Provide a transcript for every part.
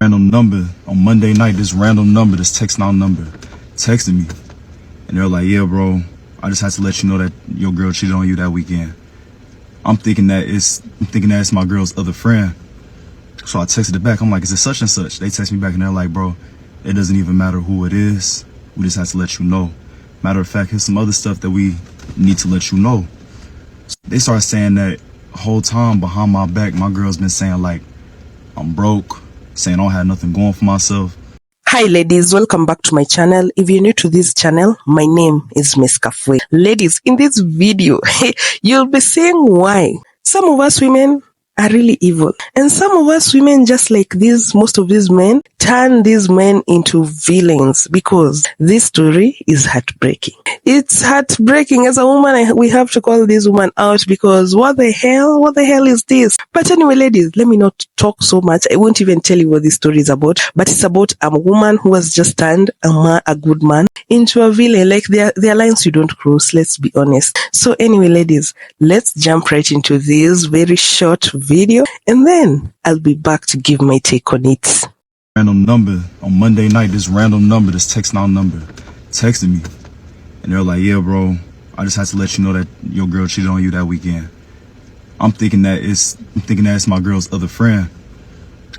Random number on Monday night, this random number, this text now number, texted me. And they're like, yeah, bro, I just had to let you know that your girl cheated on you that weekend. I'm thinking that it's my girl's other friend. So I texted it back. I'm like, is it such and such? They text me back and they're like, bro, it doesn't even matter who it is. We just have to let you know. Matter of fact, here's some other stuff that we need to let you know. So they started saying that whole time behind my back, my girl's been saying like, I'm broke, saying I don't have nothing going for myself. Hi ladies, welcome back to my channel. If you're new to this channel, my name is Miss Kafwe. Ladies, in this video, you'll be seeing why some of us women are really evil. And some of us women, just like most of these men, turn these men into villains because this story is heartbreaking. It's heartbreaking. As a woman, we have to call this woman out because what the hell is this? But anyway, ladies, let me not talk so much. I won't even tell you what this story is about, but it's about a woman who has just turned a good man into a villain. Like there are lines you don't cross, let's be honest. So anyway, ladies, let's jump right into this very short video and then I'll be back to give my take on it. Random number on Monday night, this random number, this text now number, texted me. And they're like, yeah, bro, I just had to let you know that your girl cheated on you that weekend. I'm thinking that it's my girl's other friend.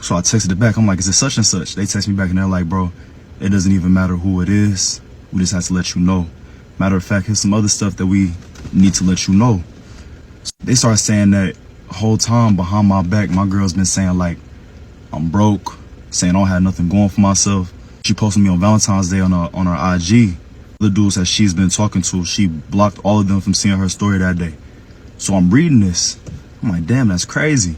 So I texted it back. I'm like, is it such and such? They text me back and they're like, bro, it doesn't even matter who it is. We just have to let you know. Matter of fact, here's some other stuff that we need to let you know. So they started saying that whole time behind my back, my girl's been saying like, I'm broke, saying I don't have nothing going for myself. She posted me on Valentine's Day on her IG. The dudes that she's been talking to, she blocked all of them from seeing her story that day. So I'm reading this. I'm like, damn, that's crazy.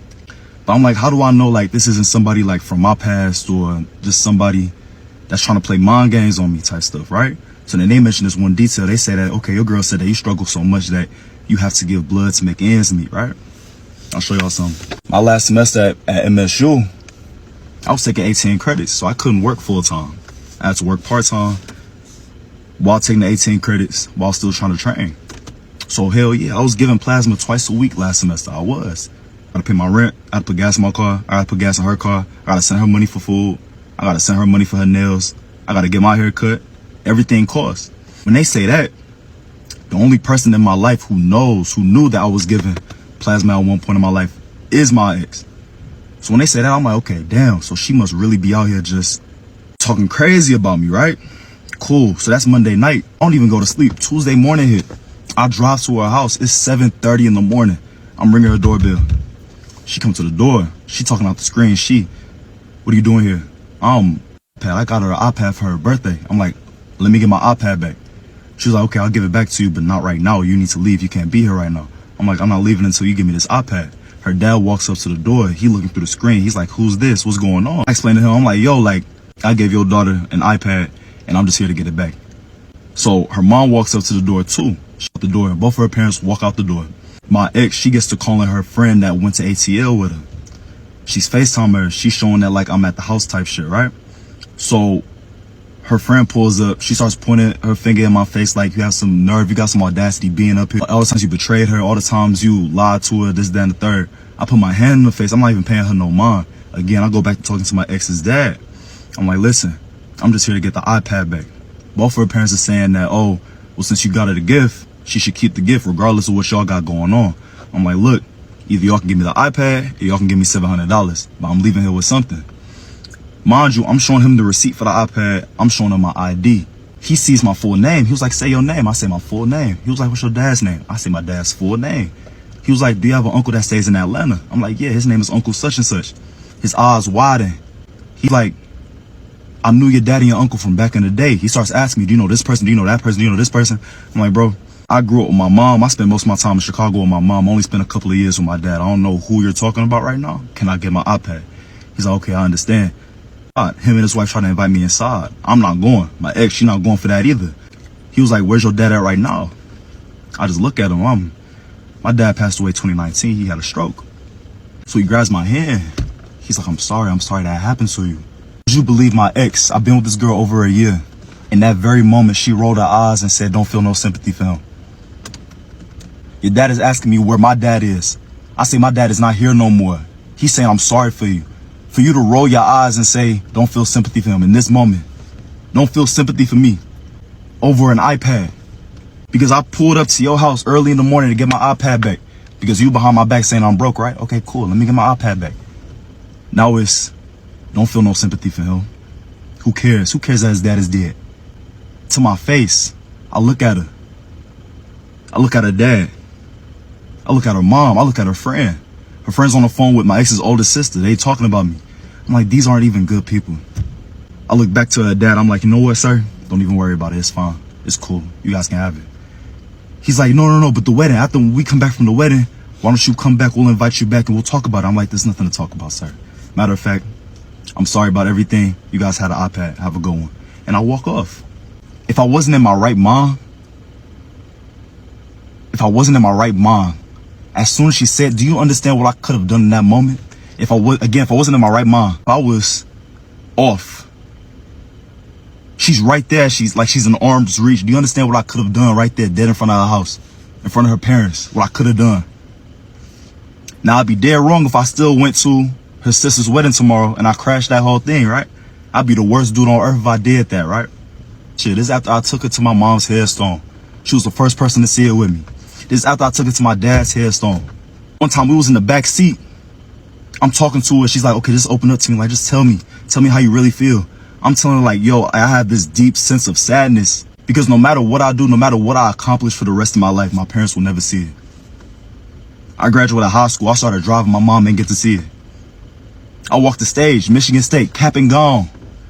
But I'm like, how do I know like this isn't somebody like from my past or just somebody that's trying to play mind games on me type stuff, right? So then they mentioned this one detail. They say that, okay, your girl said that you struggle so much that you have to give blood to make ends meet, right? I'll show y'all something. My last semester at MSU, I was taking 18 credits, so I couldn't work full time. I had to work part time while taking the 18 credits while still trying to train. So hell yeah, I was giving plasma twice a week last semester. I was. I gotta pay my rent, I gotta put gas in my car, I gotta put gas in her car, I gotta send her money for food, I gotta send her money for her nails, I gotta get my hair cut. Everything costs. When they say that, the only person in my life who knew that I was giving plasma at one point in my life is my ex. So when they say that, I'm like, okay, damn, so she must really be out here just talking crazy about me, right? Cool. So that's Monday night. I don't even go to sleep. Tuesday morning hit. I drive to her house. It's 7:30 in the morning. I'm ringing her doorbell. She comes to the door. She talking out the screen. What are you doing here? I got her an iPad for her birthday. I'm like, let me get my iPad back. She was like, okay, I'll give it back to you, but not right now. You need to leave. You can't be here right now. I'm like, I'm not leaving until you give me this iPad. Her dad walks up to the door. He looking through the screen. He's like, who's this? What's going on? I explained to him, I'm like, yo, like, I gave your daughter an iPad and I'm just here to get it back. So her mom walks up to the door too. Shut the door. Both of her parents walk out the door. My ex, she gets to calling her friend that went to ATL with her. She's FaceTiming her. She's showing that like I'm at the house type shit, right? So her friend pulls up. She starts pointing her finger in my face like, you have some nerve. You got some audacity being up here. All the times you betrayed her. All the times you lied to her. This, that, and the third. I put my hand in her face. I'm not even paying her no mind. Again, I go back to talking to my ex's dad. I'm like, listen, I'm just here to get the iPad back. Both of her parents are saying that, oh, well, since you got her the gift, she should keep the gift regardless of what y'all got going on. I'm like, look, either y'all can give me the iPad or y'all can give me $700, but I'm leaving here with something. Mind you, I'm showing him the receipt for the iPad. I'm showing him my ID. He sees my full name. He was like, say your name. I say my full name. He was like, what's your dad's name? I say my dad's full name. He was like, do you have an uncle that stays in Atlanta? I'm like, yeah, his name is Uncle such and such. His eyes widen. He's like, I knew your daddy and your uncle from back in the day. He starts asking me, do you know this person? Do you know that person? Do you know this person? I'm like, bro, I grew up with my mom. I spent most of my time in Chicago with my mom. I only spent a couple of years with my dad. I don't know who you're talking about right now. Can I get my iPad? He's like, okay, I understand. Him and his wife trying to invite me inside. I'm not going. My ex, she not going for that either. He was like, where's your dad at right now? I just look at him. My dad passed away 2019. He had a stroke. So he grabs my hand. He's like, I'm sorry that happened to you. Would you believe my ex? I've been with this girl over a year. In that very moment, she rolled her eyes and said, don't feel no sympathy for him. Your dad is asking me where my dad is. I say my dad is not here no more. He's saying I'm sorry for you. For you to roll your eyes and say, don't feel sympathy for him in this moment. Don't feel sympathy for me over an iPad. Because I pulled up to your house early in the morning to get my iPad back. Because you behind my back saying I'm broke, right? Okay, cool. Let me get my iPad back. Now it's, don't feel no sympathy for him. Who cares? Who cares that his dad is dead? To my face, I look at her. I look at her dad. I look at her mom. I look at her friend. Her friend's on the phone with my ex's oldest sister. They talking about me. I'm like, these aren't even good people. I look back to her dad. I'm like, you know what, sir? Don't even worry about it. It's fine. It's cool. You guys can have it. He's like, no, but the wedding, after we come back from the wedding, why don't you come back? We'll invite you back and we'll talk about it. I'm like, there's nothing to talk about, sir. Matter of fact, I'm sorry about everything. You guys had an iPad. Have a good one. And I walk off. If I wasn't in my right mind, as soon as she said, do you understand what I could have done in that moment? If I wasn't in my right mind, I was off. She's right there. She's in arm's reach. Do you understand what I could have done right there, dead in front of her house, in front of her parents? What I could have done. Now, I'd be dead wrong if I still went to her sister's wedding tomorrow and I crashed that whole thing, right? I'd be the worst dude on earth if I did that, right? Shit, this is after I took her to my mom's headstone. She was the first person to see it with me. This is after I took her to my dad's headstone. One time we was in the back seat. I'm talking to her. She's like, okay, just open up to me. Like, just tell me how you really feel. I'm telling her like, yo, I have this deep sense of sadness because no matter what I do, no matter what I accomplish for the rest of my life, my parents will never see it. I graduated high school. I started driving. My mom didn't get to see it. I walked the stage, Michigan State, cap and gown.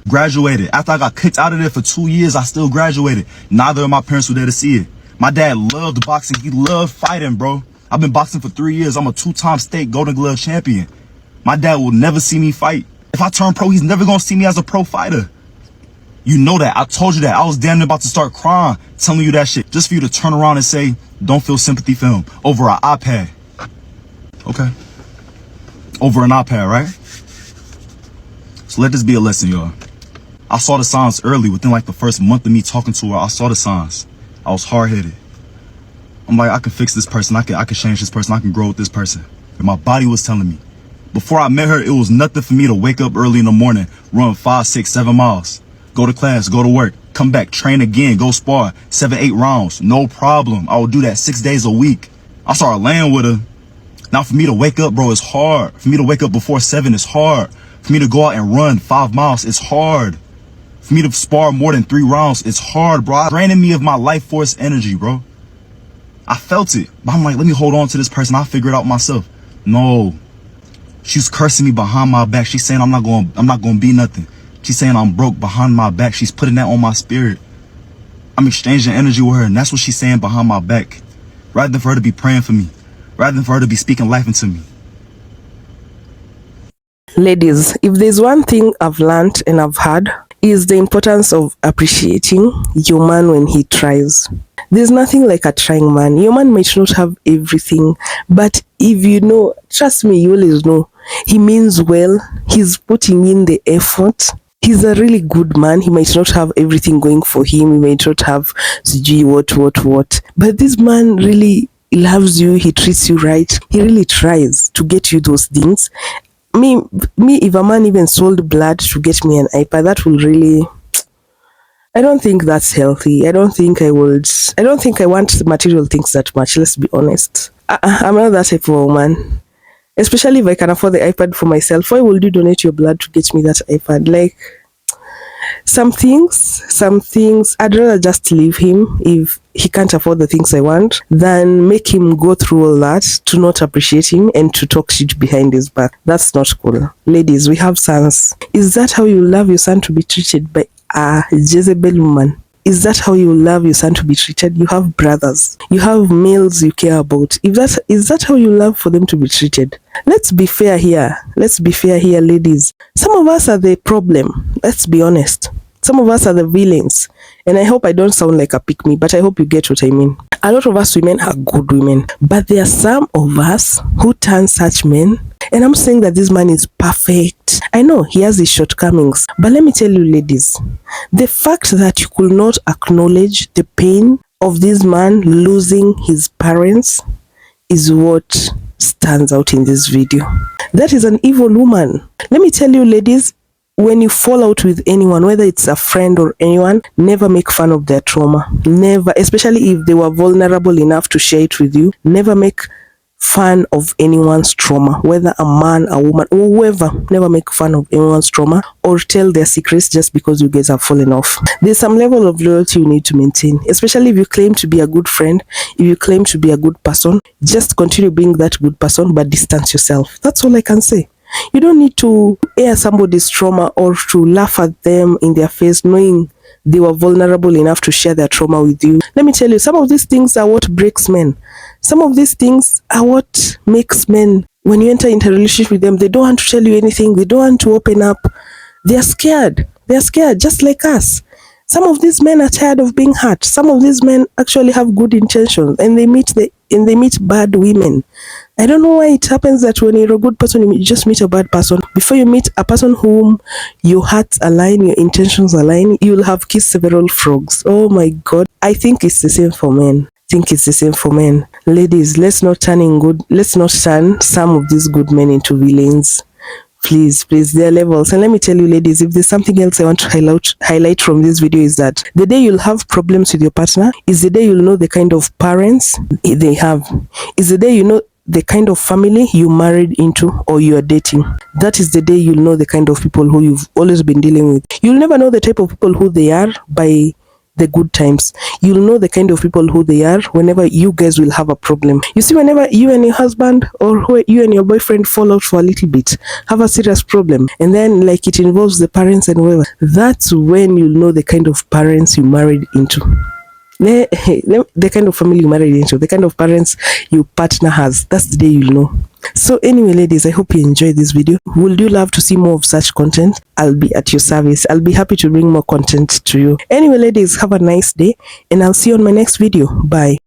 Graduated. After I got kicked out of there for 2 years, I still graduated. Neither of my parents were there to see it. My dad loved boxing. He loved fighting, bro. I've been boxing for 3 years. I'm a 2-time state Golden Glove champion. My dad will never see me fight. If I turn pro, he's never gonna see me as a pro fighter. You know that. I told you that. I was damn near about to start crying telling you that shit. Just for you to turn around and say, don't feel sympathy for him over an iPad. Okay. Over an iPad, right? So let this be a lesson, y'all. I saw the signs early. Within like the first month of me talking to her, I saw the signs. I was hard-headed. I'm like, I can fix this person. I can change this person. I can grow with this person. And my body was telling me. Before I met her, it was nothing for me to wake up early in the morning, run 5, 6, 7 miles, go to class, go to work, come back, train again, go spar, 7, 8 rounds. No problem. I would do that 6 days a week. I started laying with her. Now for me to wake up, bro, it's hard. For me to wake up before 7, it's hard. For me to go out and run 5 miles, it's hard. For me to spar more than 3 rounds, it's hard, bro. It's draining me of my life force energy, bro. I felt it. But I'm like, let me hold on to this person. I'll figure it out myself. No. She's cursing me behind my back. She's saying I'm not going to be nothing. She's saying I'm broke behind my back. She's putting that on my spirit. I'm exchanging energy with her, and that's what she's saying behind my back. Rather than for her to be praying for me. Rather than for her to be speaking life into me. Ladies, if there's one thing I've learned and I've heard, is the importance of appreciating your man when he tries. There's nothing like a trying man. Your man might not have everything, but if you know, trust me, you always know, he means well, he's putting in the effort. He's a really good man. He might not have everything going for him. He might not have what. But this man really loves you. He treats you right. He really tries to get you those things. Me, if a man even sold blood to get me an iPad, that will really, I don't think that's healthy. I don't think I want material things that much, let's be honest. I'm not that type of a woman. Especially if I can afford the iPad for myself. Why would you donate your blood to get me that iPad? Like, some things, I'd rather just leave him if he can't afford the things I want than make him go through all that to not appreciate him and to talk shit behind his back. That's not cool. Ladies, we have sons. Is that how you love your son to be treated by a Jezebel woman? Is that how you love your son to be treated? You have brothers. You have males you care about. Is that how you love for them to be treated? Let's be fair here. Ladies. Some of us are the problem. Let's be honest. Some of us are the villains. And I hope I don't sound like a pick-me, but I hope you get what I mean. A lot of us women are good women, but there are some of us who turn such men. And I'm saying that this man is perfect. I know he has his shortcomings, but let me tell you, ladies, the fact that you could not acknowledge the pain of this man losing his parents is what stands out in this video. That is an evil woman. Let me tell you, ladies, when you fall out with anyone, whether it's a friend or anyone, never make fun of their trauma. Never, especially if they were vulnerable enough to share it with you. Never make fun of anyone's trauma, whether a man, a woman, or whoever. Never make fun of anyone's trauma or tell their secrets just because you guys have fallen off. There's some level of loyalty you need to maintain, especially if you claim to be a good friend, if you claim to be a good person. Just continue being that good person, but distance yourself. That's all I can say. You don't need to air somebody's trauma or to laugh at them in their face knowing they were vulnerable enough to share their trauma with you. Let me tell you, some of these things are what breaks men. Some of these things are what makes men, when you enter into a relationship with them, they don't want to tell you anything. They don't want to open up. They're scared. They're scared, just like us. Some of these men are tired of being hurt. Some of these men actually have good intentions, and they meet bad women. I don't know why it happens that when you're a good person, you just meet a bad person. Before you meet a person whom your hearts align, your intentions align, you'll have kissed several frogs. Oh my God. I think it's the same for men. Ladies, let's not turn some of these good men into villains. Please, there are levels. And let me tell you, ladies, if there's something else I want to highlight from this video, is that the day you'll have problems with your partner is the day you'll know the kind of parents they have. Is the day you know the kind of family you married into or you are dating. That is the day you'll know the kind of people who you've always been dealing with. You'll never know the type of people who they are by the good times. You'll know the kind of people who they are whenever you guys will have a problem. You see, whenever you and your husband or you and your boyfriend fall out for a little bit, have a serious problem, and then like it involves the parents and whoever, that's when you'll know the kind of parents you married into. The kind of family you married into, the kind of parents your partner has. That's the day you'll know. So anyway, ladies, I hope you enjoyed this video. Would you love to see more of such content? I'll be at your service. I'll be happy to bring more content to you. Anyway, ladies, have a nice day, and I'll see you on my next video. Bye.